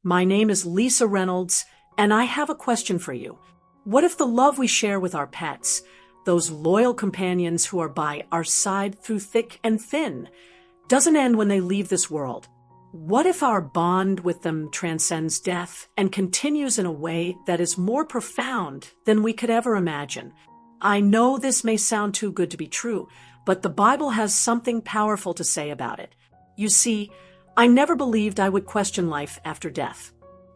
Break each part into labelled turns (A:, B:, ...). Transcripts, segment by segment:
A: My name is Lisa Reynolds, and I have a question for you. What if the love we share with our pets, those loyal companions who are by our side through thick and thin, doesn't end when they leave this world? What if our bond with them transcends death and continues in a way that is more profound than we could ever imagine? I know this may sound too good to be true, but the Bible has something powerful to say about it. You see, I never believed I would question life after death.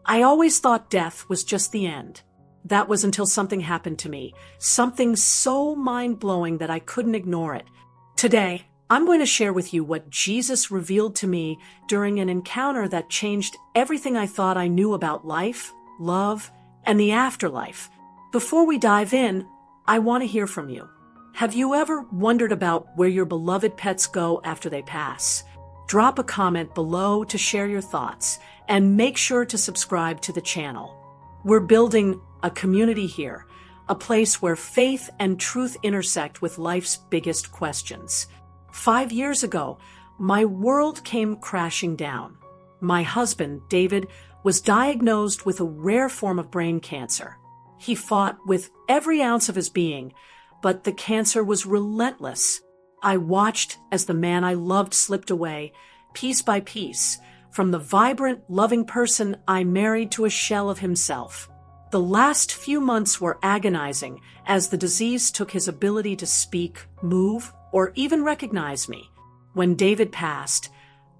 A: I always thought death was just the end. That was until something happened to me, something so mind-blowing that I couldn't ignore it. Today, I'm going to share with you what Jesus revealed to me during an encounter that changed everything I thought I knew about life, love, and the afterlife. Before we dive in, I want to hear from you. Have you ever wondered about where your beloved pets go after they pass? Drop a comment below to share your thoughts, and make sure to subscribe to the channel. We're building a community here, a place where faith and truth intersect with life's biggest questions. 5 years ago, my world came crashing down. My husband, David, was diagnosed with a rare form of brain cancer. He fought with every ounce of his being, but the cancer was relentless. I watched as the man I loved slipped away, piece by piece, from the vibrant, loving person I married to a shell of himself. The last few months were agonizing as the disease took his ability to speak, move, or even recognize me. When David passed,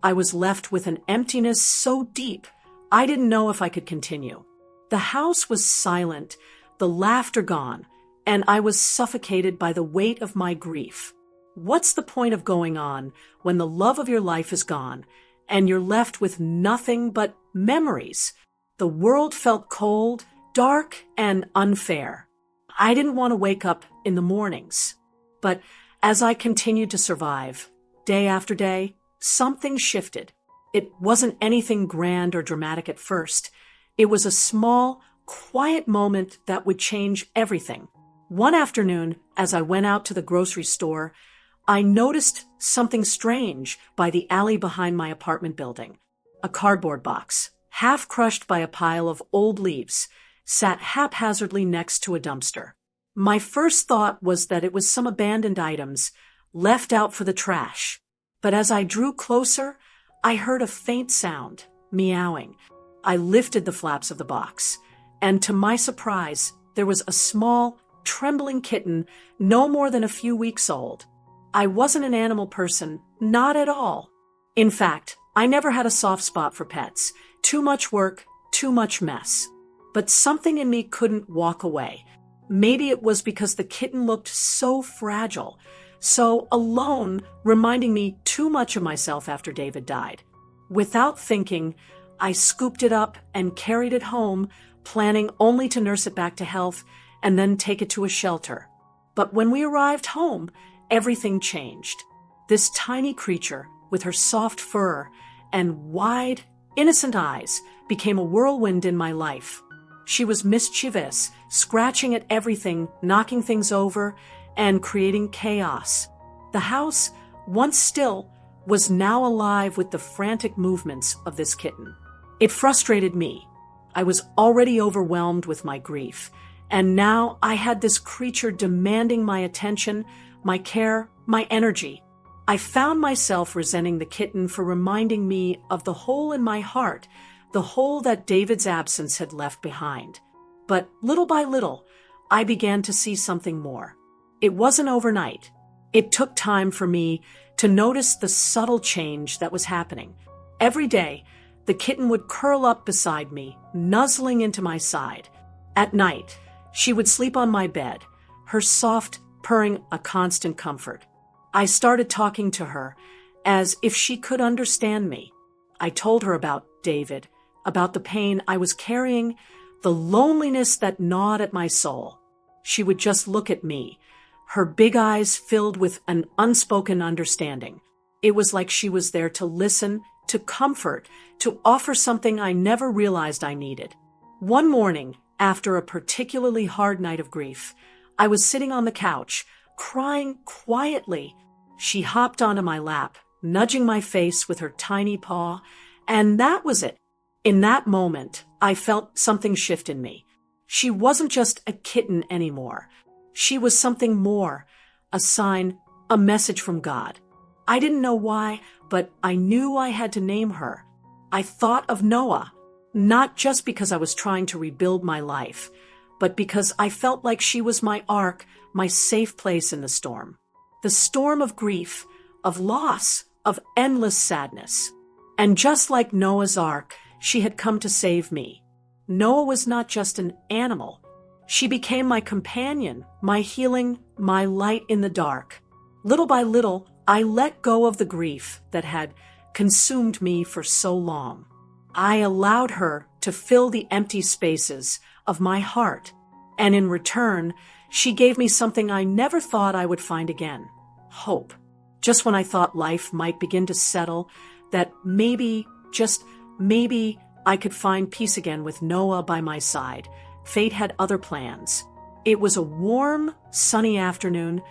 A: I was left with an emptiness so deep I didn't know if I could continue. The house was silent, the laughter gone, and I was suffocated by the weight of my grief. What's the point of going on when the love of your life is gone and you're left with nothing but memories? The world felt cold, dark, and unfair. I didn't want to wake up in the mornings. But as I continued to survive, day after day, something shifted. It wasn't anything grand or dramatic at first. It was a small, quiet moment that would change everything. One afternoon, as I went out to the grocery store, I noticed something strange by the alley behind my apartment building. A cardboard box, half crushed by a pile of old leaves, sat haphazardly next to a dumpster. My first thought was that it was some abandoned items left out for the trash. But as I drew closer, I heard a faint sound, meowing. I lifted the flaps of the box, and to my surprise, there was a small, trembling kitten no more than a few weeks old. I wasn't an animal person, not at all. In fact, I never had a soft spot for pets. Too much work, too much mess. But something in me couldn't walk away. Maybe it was because the kitten looked so fragile, so alone, reminding me too much of myself after David died. Without thinking, I scooped it up and carried it home, planning only to nurse it back to health and then take it to a shelter. But when we arrived home, everything changed. This tiny creature, with her soft fur and wide, innocent eyes, became a whirlwind in my life. She was mischievous, scratching at everything, knocking things over, and creating chaos. The house, once still, was now alive with the frantic movements of this kitten. It frustrated me. I was already overwhelmed with my grief, and now I had this creature demanding my attention, my care, my energy. I found myself resenting the kitten for reminding me of the hole in my heart, the hole that David's absence had left behind. But little by little, I began to see something more. It wasn't overnight. It took time for me to notice the subtle change that was happening. Every day, the kitten would curl up beside me, nuzzling into my side. At night, she would sleep on my bed, her soft purring a constant comfort. I started talking to her as if she could understand me. I told her about David, about the pain I was carrying, the loneliness that gnawed at my soul. She would just look at me, her big eyes filled with an unspoken understanding. It was like she was there to listen, to comfort, to offer something I never realized I needed. One morning, after a particularly hard night of grief, I was sitting on the couch, crying quietly. She hopped onto my lap, nudging my face with her tiny paw, and that was it. In that moment, I felt something shift in me. She wasn't just a kitten anymore. She was something more, a sign, a message from God. I didn't know why, but I knew I had to name her. I thought of Noah, not just because I was trying to rebuild my life, but because I felt like she was my ark, my safe place in the storm. The storm of grief, of loss, of endless sadness. And just like Noah's ark, she had come to save me. Noah was not just an animal. She became my companion, my healing, my light in the dark. Little by little, I let go of the grief that had consumed me for so long. I allowed her to fill the empty spaces of my heart, and in return, she gave me something I never thought I would find again: hope. Just when I thought life might begin to settle, that maybe, just maybe, I could find peace again with Noah by my side, fate had other plans. It was a warm, sunny afternoon,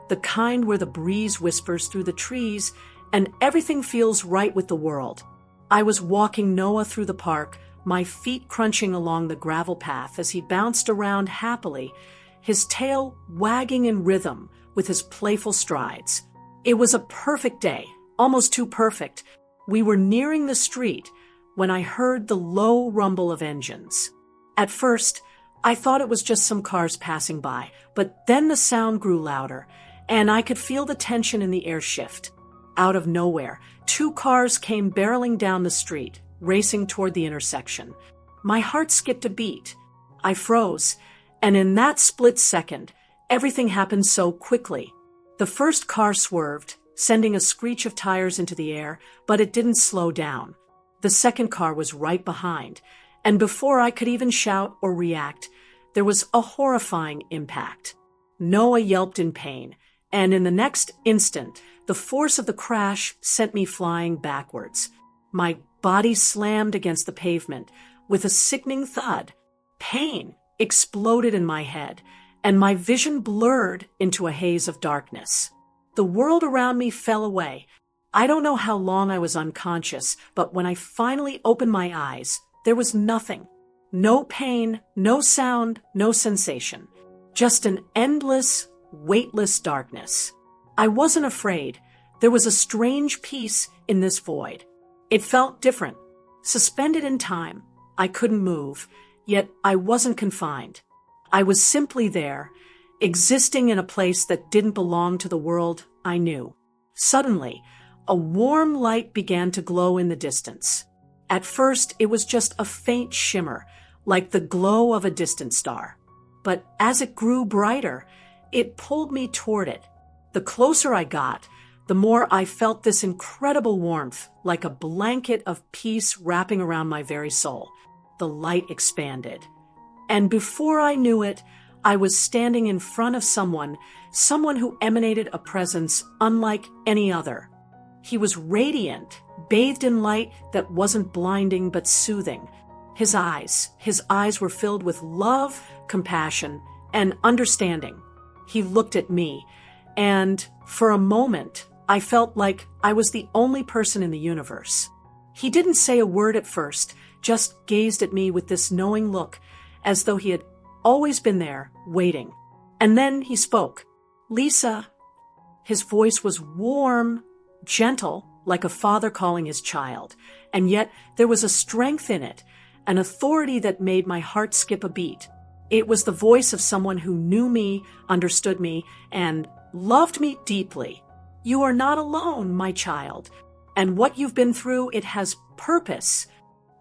A: the kind where the breeze whispers through the trees and everything feels right with the world. I was walking Noah through the park, my feet crunching along the gravel path as he bounced around happily, his tail wagging in rhythm with his playful strides. It was a perfect day, almost too perfect. We were nearing the street when I heard the low rumble of engines. At first, I thought it was just some cars passing by, but then the sound grew louder, and I could feel the tension in the air shift. Out of nowhere, 2 cars came barreling down the street, racing toward the intersection. My heart skipped a beat. I froze, and in that split second, everything happened so quickly. The first car swerved, sending a screech of tires into the air, but it didn't slow down. The second car was right behind, and before I could even shout or react, there was a horrifying impact. Noah yelped in pain, and in the next instant, the force of the crash sent me flying backwards. My body slammed against the pavement with a sickening thud. Pain exploded in my head, and my vision blurred into a haze of darkness. The world around me fell away. I don't know how long I was unconscious, but when I finally opened my eyes, there was nothing. No pain, no sound, no sensation. Just an endless, weightless darkness. I wasn't afraid. There was a strange peace in this void. It felt different, suspended in time. I couldn't move, yet I wasn't confined. I was simply there, existing in a place that didn't belong to the world I knew. Suddenly, a warm light began to glow in the distance. At first, it was just a faint shimmer, like the glow of a distant star. But as it grew brighter, it pulled me toward it. The closer I got, the more I felt this incredible warmth, like a blanket of peace wrapping around my very soul. The light expanded. And before I knew it, I was standing in front of someone who emanated a presence unlike any other. He was radiant, bathed in light that wasn't blinding but soothing. His eyes were filled with love, compassion, and understanding. He looked at me, and for a moment, I felt like I was the only person in the universe. He didn't say a word at first, just gazed at me with this knowing look, as though he had always been there, waiting. And then he spoke. "Lisa." His voice was warm, gentle, like a father calling his child, and yet there was a strength in it, an authority that made my heart skip a beat. It was the voice of someone who knew me, understood me, and loved me deeply. "You are not alone, my child, and what you've been through, it has purpose."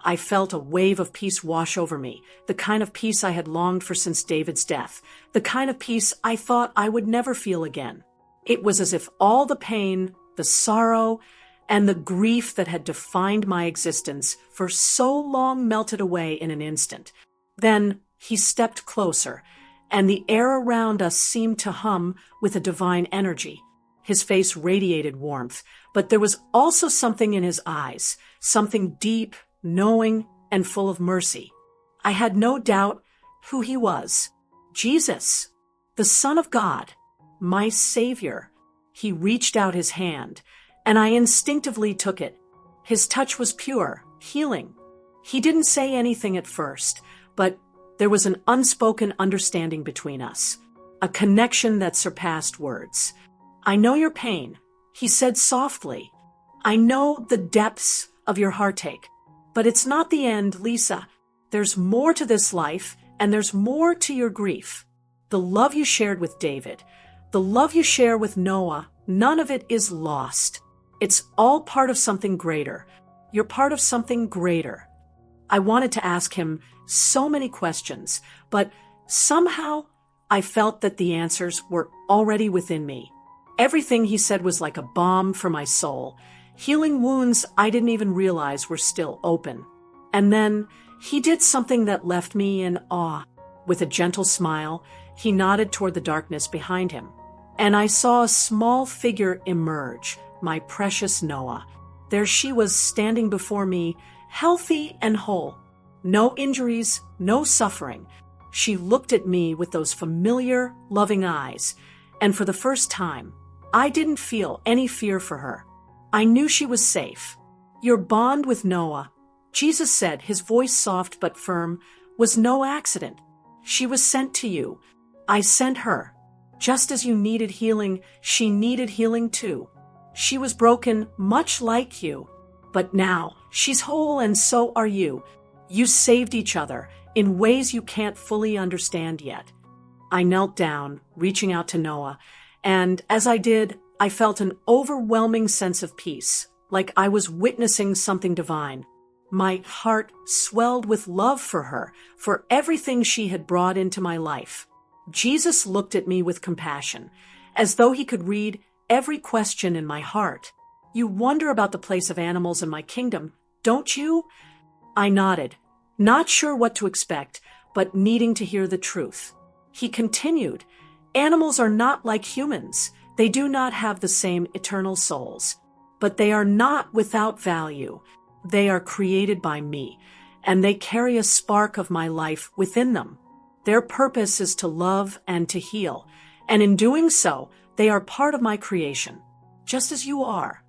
A: I felt a wave of peace wash over me, the kind of peace I had longed for since David's death, the kind of peace I thought I would never feel again. It was as if all the pain, the sorrow, and the grief that had defined my existence for so long melted away in an instant. Then he stepped closer, and the air around us seemed to hum with a divine energy. His face radiated warmth, but there was also something in his eyes, something deep, knowing, and full of mercy. I had no doubt who he was. Jesus, the Son of God, my Savior. He reached out his hand, and I instinctively took it. His touch was pure, healing. He didn't say anything at first, but there was an unspoken understanding between us, a connection that surpassed words. "I know your pain," he said softly. "I know the depths of your heartache. But it's not the end, Lisa. There's more to this life, and there's more to your grief. The love you shared with David, the love you share with Noah, none of it is lost. It's all part of something greater. You're part of something greater." I wanted to ask him so many questions, but somehow I felt that the answers were already within me. Everything he said was like a balm for my soul, healing wounds I didn't even realize were still open. And then he did something that left me in awe. With a gentle smile, he nodded toward the darkness behind him, and I saw a small figure emerge, my precious Noah. There she was standing before me, healthy and whole. No injuries, no suffering. She looked at me with those familiar, loving eyes, and for the first time, I didn't feel any fear for her. I knew she was safe. "Your bond with Noah," Jesus said, his voice soft but firm, "was no accident. She was sent to you. I sent her. Just as you needed healing, she needed healing too. She was broken, much like you. But now, she's whole and so are you. You saved each other in ways you can't fully understand yet." I knelt down, reaching out to Noah, and as I did, I felt an overwhelming sense of peace, like I was witnessing something divine. My heart swelled with love for her, for everything she had brought into my life. Jesus looked at me with compassion, as though he could read every question in my heart. "You wonder about the place of animals in my kingdom, don't you?" I nodded, not sure what to expect, but needing to hear the truth. He continued, "Animals are not like humans. They do not have the same eternal souls. But they are not without value. They are created by me, and they carry a spark of my life within them. Their purpose is to love and to heal, and in doing so, they are part of my creation, just as you are."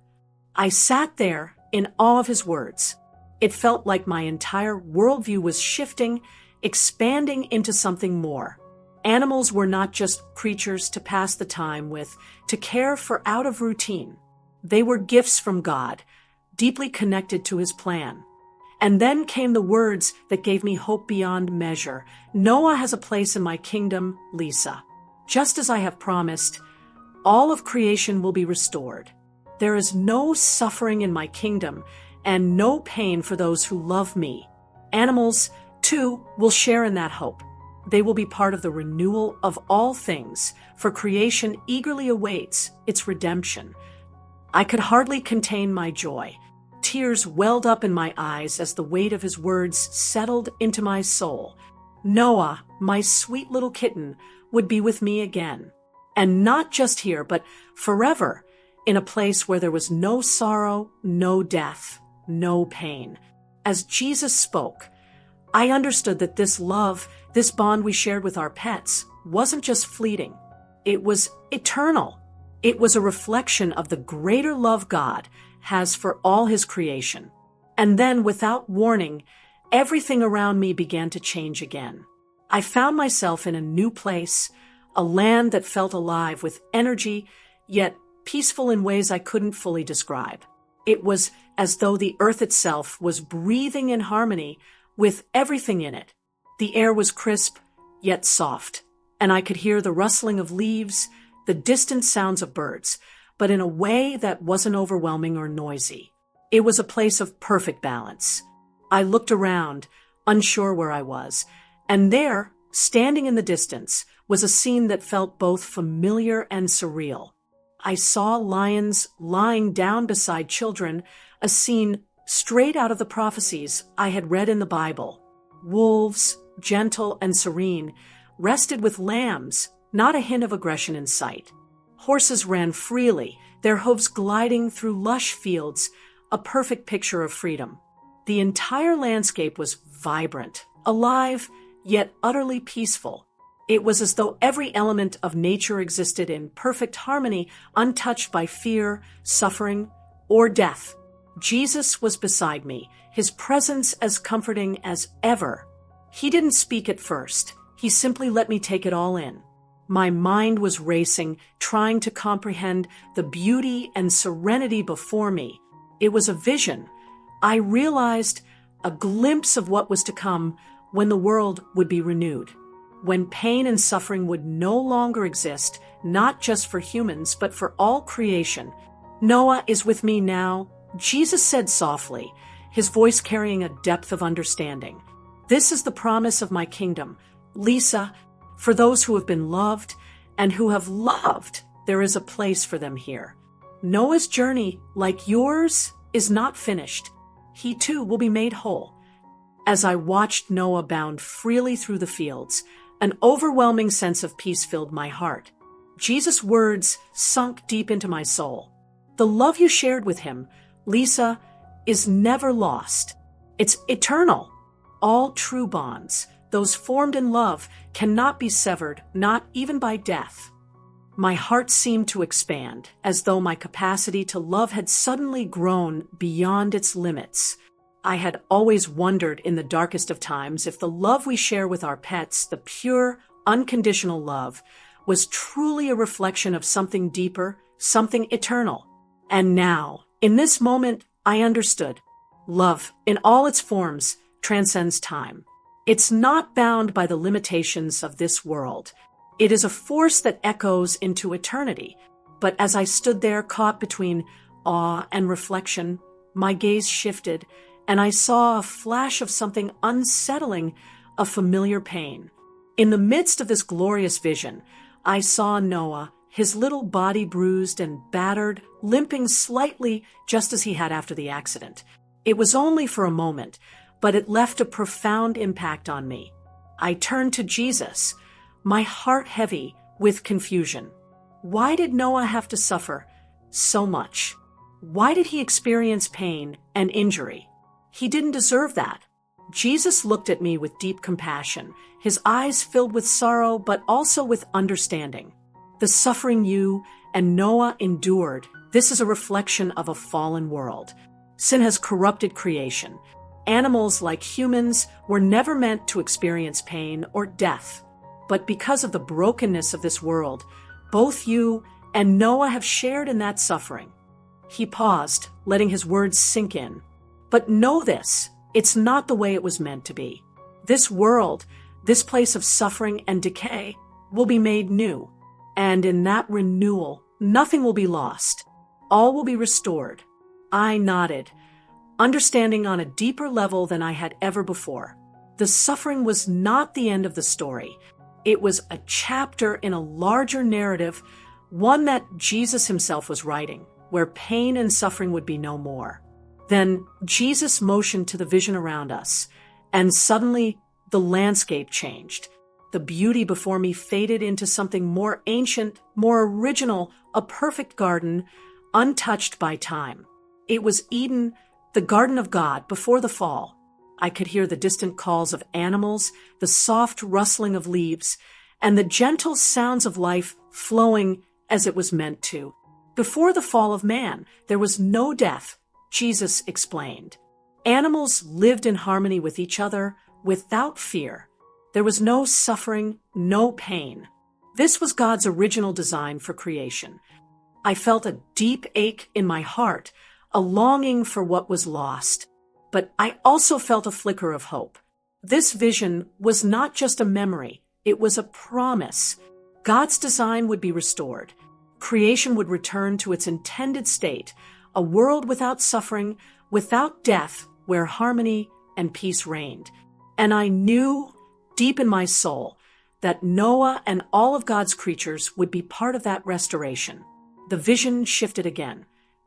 A: I sat there in awe of his words. It felt like my entire worldview was shifting, expanding into something more. Animals were not just creatures to pass the time with, to care for out of routine. They were gifts from God, deeply connected to his plan. And then came the words that gave me hope beyond measure. "Noah has a place in my kingdom, Lisa. Just as I have promised, all of creation will be restored. There is no suffering in my kingdom and no pain for those who love me. Animals, too, will share in that hope. They will be part of the renewal of all things, for creation eagerly awaits its redemption." I could hardly contain my joy. Tears welled up in my eyes as the weight of his words settled into my soul. Noah, my sweet little kitten, would be with me again. And not just here, but forever, in a place where there was no sorrow, no death, no pain. As Jesus spoke, I understood that this love, this bond we shared with our pets, wasn't just fleeting. It was eternal. It was a reflection of the greater love God has for all his creation. And then, without warning, everything around me began to change again. I found myself in a new place, a land that felt alive with energy, yet peaceful in ways I couldn't fully describe. It was as though the earth itself was breathing in harmony with everything in it. The air was crisp, yet soft, and I could hear the rustling of leaves, the distant sounds of birds, but in a way that wasn't overwhelming or noisy. It was a place of perfect balance. I looked around, unsure where I was, and there, standing in the distance, was a scene that felt both familiar and surreal. I saw lions lying down beside children, a scene straight out of the prophecies I had read in the Bible. Wolves, gentle and serene, rested with lambs, not a hint of aggression in sight. Horses ran freely, their hooves gliding through lush fields, a perfect picture of freedom. The entire landscape was vibrant, alive, yet utterly peaceful. It was as though every element of nature existed in perfect harmony, untouched by fear, suffering, or death. Jesus was beside me, his presence as comforting as ever. He didn't speak at first. He simply let me take it all in. My mind was racing, trying to comprehend the beauty and serenity before me. It was a vision. I realized a glimpse of what was to come when the world would be renewed, when pain and suffering would no longer exist, not just for humans, but for all creation. Noah is with me now, Jesus said softly, his voice carrying a depth of understanding. This is the promise of my kingdom. Lisa, for those who have been loved and who have loved, there is a place for them here. Noah's journey, like yours, is not finished. He too will be made whole. As I watched Noah bound freely through the fields, an overwhelming sense of peace filled my heart. Jesus' words sunk deep into my soul. The love you shared with him, Lisa, is never lost. It's eternal. All true bonds, those formed in love, cannot be severed, not even by death. My heart seemed to expand, as though my capacity to love had suddenly grown beyond its limits. I had always wondered in the darkest of times if the love we share with our pets, the pure, unconditional love, was truly a reflection of something deeper, something eternal. And now, in this moment, I understood. Love, in all its forms, transcends time. It's not bound by the limitations of this world. It is a force that echoes into eternity. But as I stood there caught between awe and reflection, my gaze shifted, and I saw a flash of something unsettling, a familiar pain. In the midst of this glorious vision, I saw Noah, his little body bruised and battered, limping slightly just as he had after the accident. It was only for a moment, but it left a profound impact on me. I turned to Jesus, my heart heavy with confusion. Why did Noah have to suffer so much? Why did he experience pain and injury? He didn't deserve that. Jesus looked at me with deep compassion, his eyes filled with sorrow but also with understanding. The suffering you and Noah endured, this is a reflection of a fallen world. Sin has corrupted creation. Animals, like humans, were never meant to experience pain or death. But because of the brokenness of this world, both you and Noah have shared in that suffering. He paused, letting his words sink in. But know this, it's not the way it was meant to be. This world, this place of suffering and decay, will be made new. And in that renewal, nothing will be lost. All will be restored. I nodded, understanding on a deeper level than I had ever before. The suffering was not the end of the story. It was a chapter in a larger narrative, one that Jesus himself was writing, where pain and suffering would be no more. Then Jesus motioned to the vision around us, and suddenly the landscape changed. The beauty before me faded into something more ancient, more original, a perfect garden, untouched by time. It was Eden, the garden of God, before the fall. I could hear the distant calls of animals, the soft rustling of leaves, and the gentle sounds of life flowing as it was meant to. Before the fall of man, there was no death, Jesus explained. Animals lived in harmony with each other without fear. There was no suffering, no pain. This was God's original design for creation. I felt a deep ache in my heart, a longing for what was lost. But I also felt a flicker of hope. This vision was not just a memory, it was a promise. God's design would be restored. Creation would return to its intended state, a world without suffering, without death, where harmony and peace reigned. And I knew, deep in my soul, that Noah and all of God's creatures would be part of that restoration. The vision shifted again.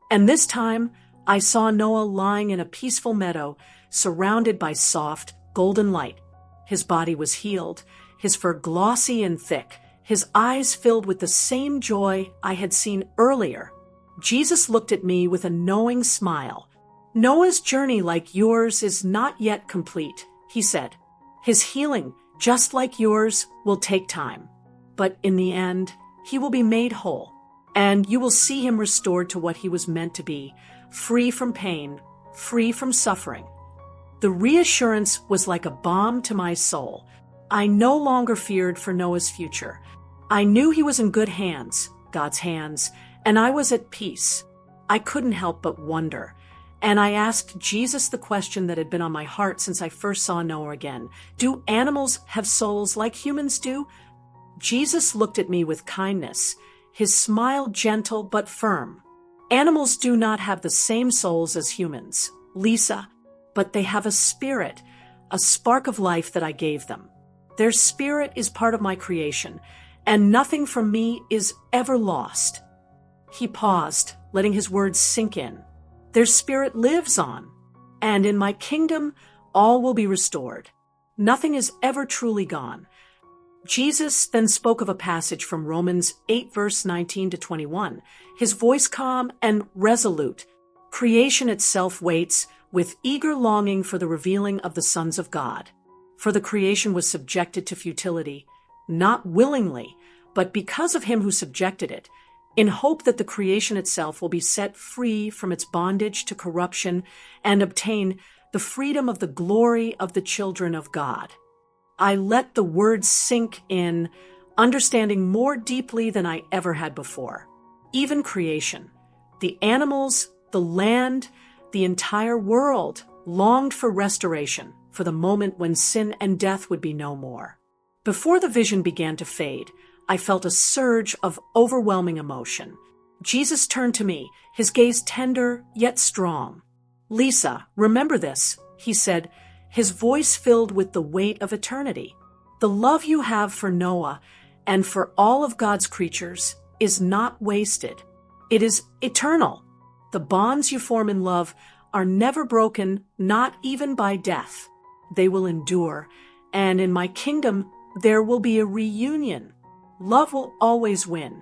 A: And this time, I saw Noah lying in a peaceful meadow, surrounded by soft, golden light. His body was healed, his fur glossy and thick, his eyes filled with the same joy I had seen earlier. Jesus looked at me with a knowing smile. Noah's journey, like yours, is not yet complete, he said. His healing, just like yours, will take time. But in the end, he will be made whole, and you will see him restored to what he was meant to be, free from pain, free from suffering. The reassurance was like a balm to my soul. I no longer feared for Noah's future. I knew he was in good hands, God's hands, and I was at peace. I couldn't help but wonder. And I asked Jesus the question that had been on my heart since I first saw Noah again. Do animals have souls like humans do? Jesus looked at me with kindness, his smile gentle but firm. Animals do not have the same souls as humans, Lisa, but they have a spirit, a spark of life that I gave them. Their spirit is part of my creation, and nothing from me is ever lost. He paused, letting his words sink in. Their spirit lives on, and in my kingdom, all will be restored. Nothing is ever truly gone. Jesus then spoke of a passage from Romans 8, verse 19 to 21, his voice calm and resolute. Creation itself waits with eager longing for the revealing of the sons of God. For the creation was subjected to futility, not willingly, but because of him who subjected it, in hope that the creation itself will be set free from its bondage to corruption and obtain the freedom of the glory of the children of God. I let the words sink in, understanding more deeply than I ever had before. Even creation, the animals, the land, the entire world longed for restoration, for the moment when sin and death would be no more. Before the vision began to fade, I felt a surge of overwhelming emotion. Jesus turned to me, his gaze tender yet strong. Lisa, remember this, he said, his voice filled with the weight of eternity. The love you have for Noah and for all of God's creatures is not wasted. It is eternal. The bonds you form in love are never broken, not even by death. They will endure, and in my kingdom, there will be a reunion. Love will always win.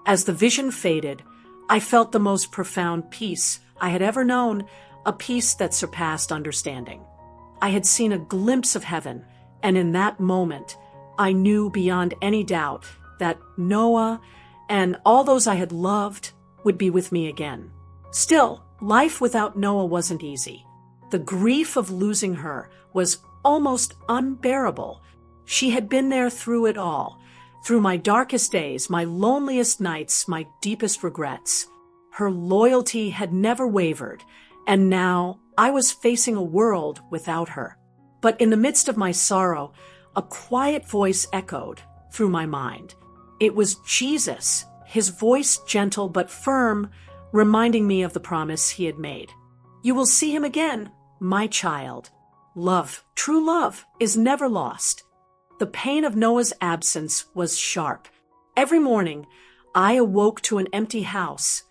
A: As the vision faded, I felt the most profound peace I had ever known, a peace that surpassed understanding. I had seen a glimpse of heaven, and in that moment, I knew beyond any doubt that Noah and all those I had loved would be with me again. Still, life without Noah wasn't easy. The grief of losing her was almost unbearable. She had been there through it all, through my darkest days, my loneliest nights, my deepest regrets. Her loyalty had never wavered, and now I was facing a world without her. But in the midst of my sorrow, a quiet voice echoed through my mind. It was Jesus, his voice gentle but firm, reminding me of the promise he had made. You will see him again, my child. Love, true love, is never lost. The pain of Noah's absence was sharp. Every morning, I awoke to an empty house,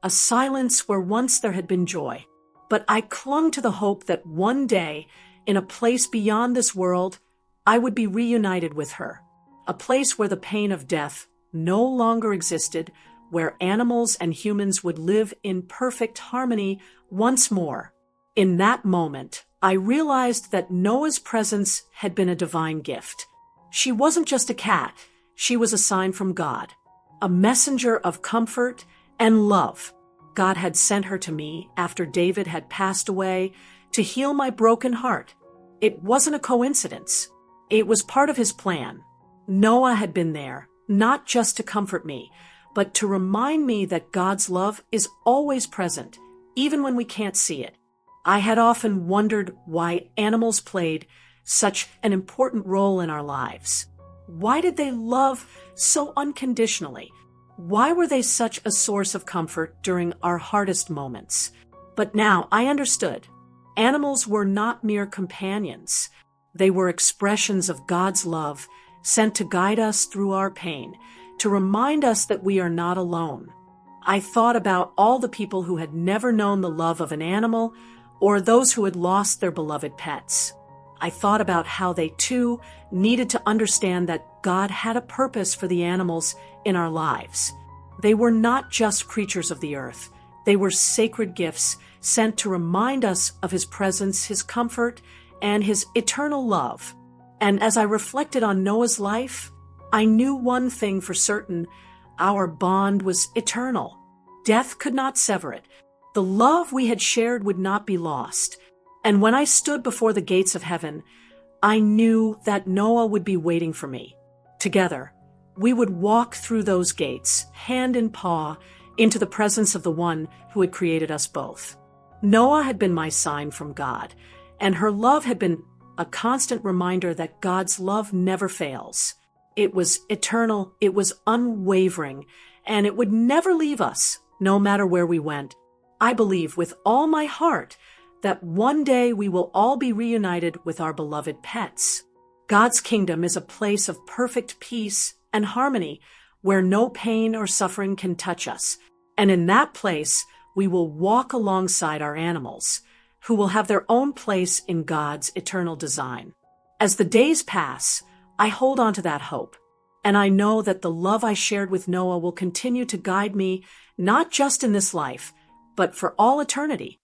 A: a silence where once there had been joy. But I clung to the hope that one day, in a place beyond this world, I would be reunited with her, a place where the pain of death no longer existed, where animals and humans would live in perfect harmony once more. In that moment, I realized that Noah's presence had been a divine gift. She wasn't just a cat, she was a sign from God, a messenger of comfort and love. God had sent her to me after David had passed away to heal my broken heart. It wasn't a coincidence. It was part of his plan. Noah had been there, not just to comfort me, but to remind me that God's love is always present, even when we can't see it. I had often wondered why animals played such an important role in our lives. Why did they love so unconditionally? Why were they such a source of comfort during our hardest moments? But now I understood. Animals were not mere companions. They were expressions of God's love, sent to guide us through our pain, to remind us that we are not alone. I thought about all the people who had never known the love of an animal, or those who had lost their beloved pets. I thought about how they too needed to understand that God had a purpose for the animals in our lives. They were not just creatures of the earth. They were sacred gifts sent to remind us of his presence, his comfort, and his eternal love. And as I reflected on Noah's life, I knew one thing for certain: our bond was eternal. Death could not sever it. The love we had shared would not be lost. And when I stood before the gates of heaven, I knew that Noah would be waiting for me. Together, we would walk through those gates, hand in paw, into the presence of the one who had created us both. Noah had been my sign from God, and her love had been a constant reminder that God's love never fails. It was eternal, it was unwavering, and it would never leave us, no matter where we went. I believe with all my heart that one day we will all be reunited with our beloved pets. God's kingdom is a place of perfect peace and harmony where no pain or suffering can touch us. And in that place, we will walk alongside our animals, who will have their own place in God's eternal design. As the days pass, I hold on to that hope, and I know that the love I shared with Noah will continue to guide me, not just in this life, but for all eternity.